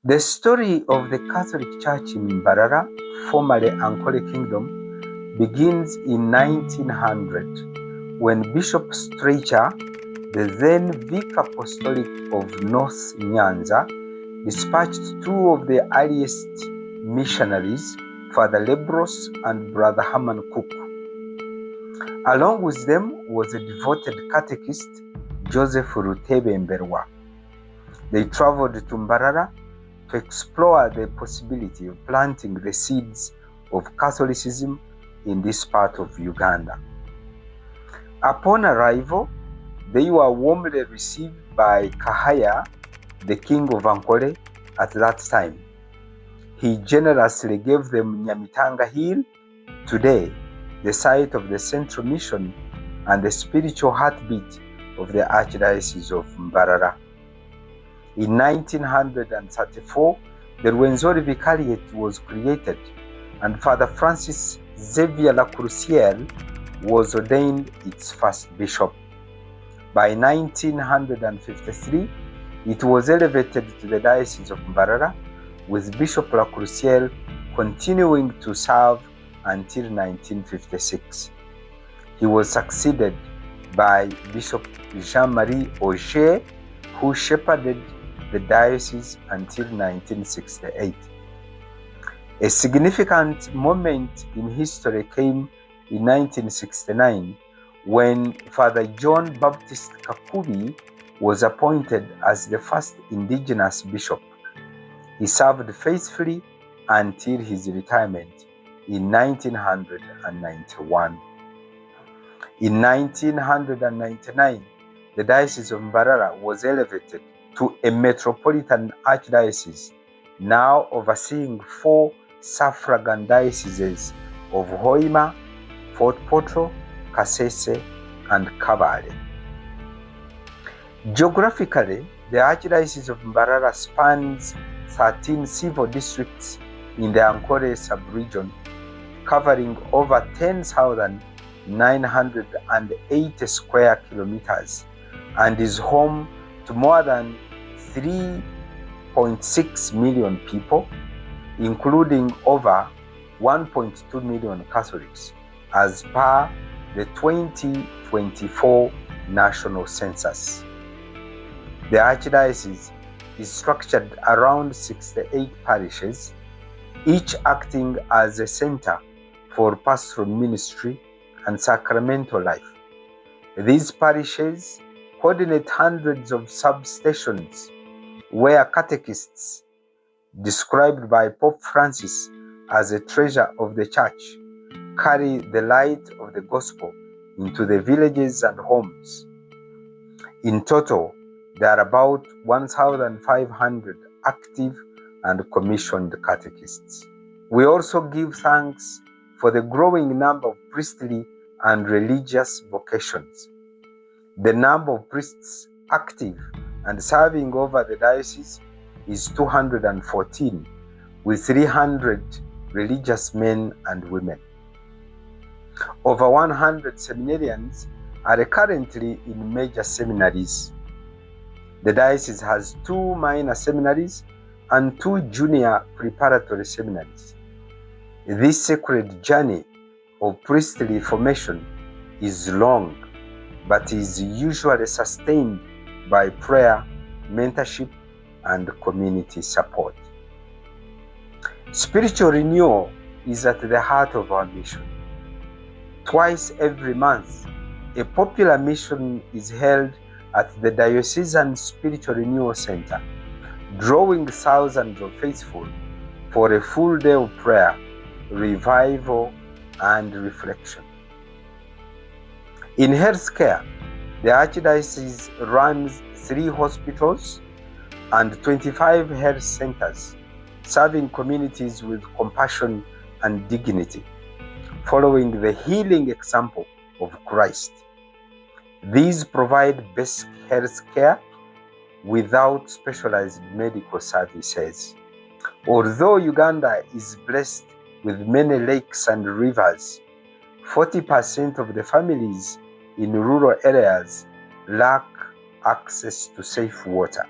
The story of the Catholic Church in Mbarara, formerly Ankole Kingdom, begins in 1900 when Bishop Streicher, the then Vicar Apostolic of North Nyanza, dispatched two of the earliest missionaries, Father Lebros and Brother Herman Cook. Along with them was a devoted catechist, Joseph Rutebe Mberwa. They traveled to Mbarara to explore the possibility of planting the seeds of Catholicism in this part of Uganda. Upon arrival, they were warmly received by Kahaya, the king of Ankole at that time. He generously gave them Nyamitanga Hill, today the site of the Central Mission and the spiritual heartbeat of the Archdiocese of Mbarara. In 1934, the Rwenzori Vicariate was created and Father Francis Xavier Lacroussière was ordained its first bishop. By 1953, it was elevated to the Diocese of Mbarara, with Bishop Lacroussière continuing to serve until 1956. He was succeeded by Bishop Jean-Marie Auger, who shepherded the diocese until 1968. A significant moment in history came in 1969 when Father John Baptist Kakubi was appointed as the first indigenous bishop. He served faithfully until his retirement in 1991. In 1999, the Diocese of Mbarara was elevated to a metropolitan archdiocese, now overseeing 4 suffragan dioceses of Hoima, Fort Portal, Kasese, and Kabale. Geographically, the Archdiocese of Mbarara spans 13 civil districts in the Ankole sub-region, covering over 10,980 square kilometers, and is home to more than 3.6 million people, including over 1.2 million Catholics, as per the 2024 national census. The Archdiocese is structured around 68 parishes, each acting as a center for pastoral ministry and sacramental life. These parishes coordinate hundreds of substations where catechists, described by Pope Francis as a treasure of the church, carry the light of the gospel into the villages and homes. In total, there are about 1,500 active and commissioned catechists. We also give thanks for the growing number of priestly and religious vocations. The number of priests active and serving over the diocese is 214, with 300 religious men and women. Over 100 seminarians are currently in major seminaries. The diocese has 2 minor seminaries and 2 junior preparatory seminaries. This sacred journey of priestly formation is long, but is usually sustained by prayer, mentorship, and community support. Spiritual renewal is at the heart of our mission. Twice every month, a popular mission is held at the Diocesan Spiritual Renewal Center, drawing thousands of faithful for a full day of prayer, revival, and reflection. In healthcare, the Archdiocese runs 3 hospitals and 25 health centers, serving communities with compassion and dignity, following the healing example of Christ. These provide basic health care without specialized medical services. Although Uganda is blessed with many lakes and rivers, 40% of the families in rural areas lack access to safe water.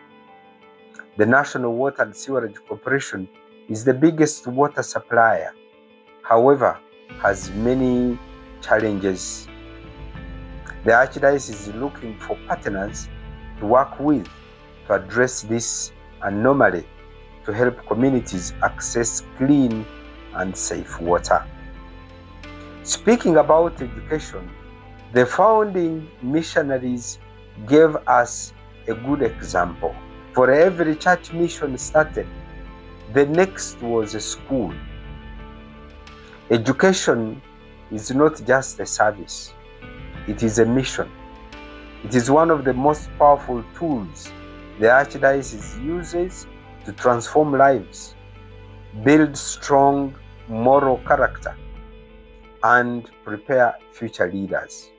The National Water and Sewerage Corporation is the biggest water supplier, however, has many challenges. The Archdiocese is looking for partners to work with to address this anomaly to help communities access clean and safe water. Speaking about education, the founding missionaries gave us a good example. For every church mission started, the next was a school. Education is not just a service, it is a mission. It is one of the most powerful tools the Archdiocese uses to transform lives, build strong moral character, and prepare future leaders.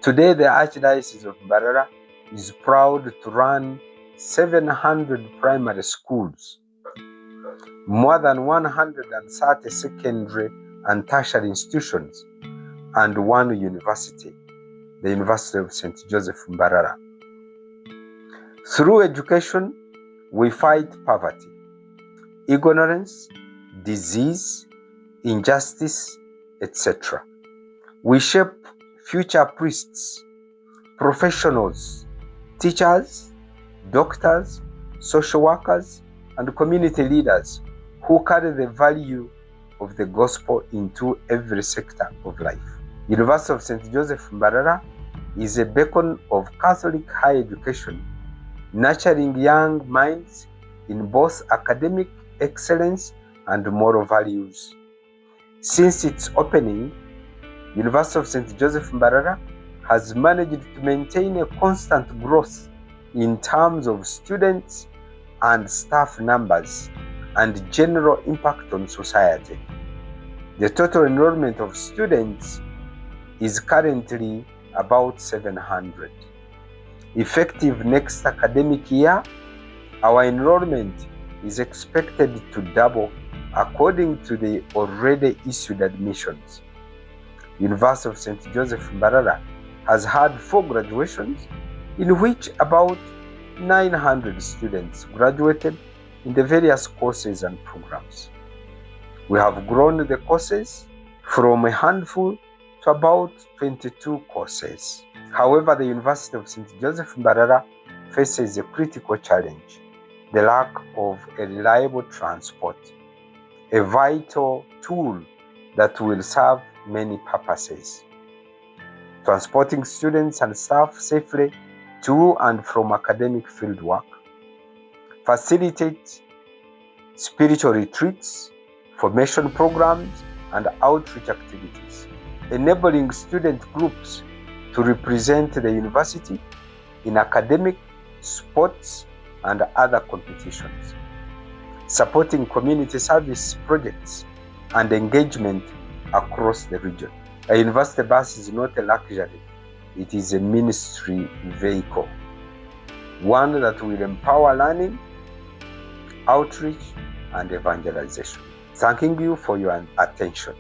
Today, the Archdiocese of Mbarara is proud to run 700 primary schools, more than 130 secondary and tertiary institutions, and one university, the University of St. Joseph Mbarara. Through education, we fight poverty, ignorance, disease, injustice, etc. We shape future priests, professionals, teachers, doctors, social workers, and community leaders who carry the value of the gospel into every sector of life. University of St. Joseph Mbarara is a beacon of Catholic higher education, nurturing young minds in both academic excellence and moral values. Since its opening, University of St. Joseph Mbarara has managed to maintain a constant growth in terms of students and staff numbers and general impact on society. The total enrollment of students is currently about 700. Effective next academic year, our enrollment is expected to double according to the already issued admissions. University of St. Joseph Mbarara has had 4 graduations, in which about 900 students graduated in the various courses and programs. We have grown the courses from a handful to about 22 courses. However, the University of St. Joseph Mbarara faces a critical challenge: the lack of a reliable transport, a vital tool that will serve many purposes. Transporting students and staff safely to and from academic fieldwork, facilitate spiritual retreats, formation programs, and outreach activities, enabling student groups to represent the university in academic, sports, and other competitions, supporting community service projects and engagement across the region. A university bus is not a luxury, it is a ministry vehicle, one that will empower learning, outreach, and evangelization. Thanking you for your attention.